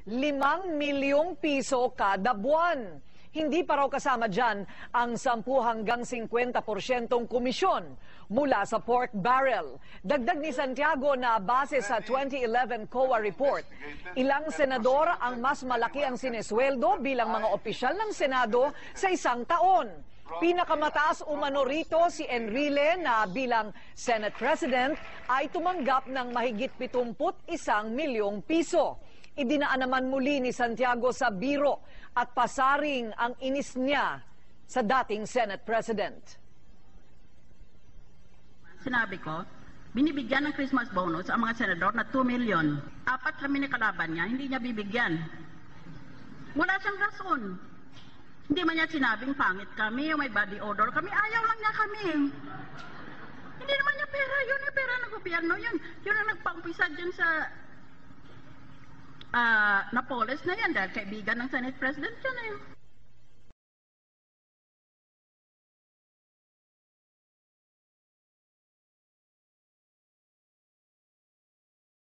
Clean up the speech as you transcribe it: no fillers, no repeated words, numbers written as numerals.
₱5 milyong kada buwan. Hindi pa raw kasama dyan ang 10 hanggang 50% komisyon mula sa pork barrel. Dagdag ni Santiago na base sa 2011 COA report, ilang senador ang mas malaki ang sinesweldo bilang mga opisyal ng Senado sa isang taon. Pinakamataas umano rito si Enrile na bilang Senate President ay tumanggap ng mahigit 71 milyong piso. Idinaan naman muli ni Santiago sa biro at pasaring ang inis niya sa dating Senate President. Sinabi ko, binibigyan ng Christmas bonus ang mga senador na 2 million. 4 kami na kalaban niya, hindi niya bibigyan. Wala siyang rason. Hindi man niya sinabing pangit kami, may body odor kami, ayaw lang niya kami. Hindi naman niya pera, yun yung pera ng gobyerno, yun ang nagpaumpisa dyan sa Napoles na yan dahil kaibigan ng Senate President yun eh.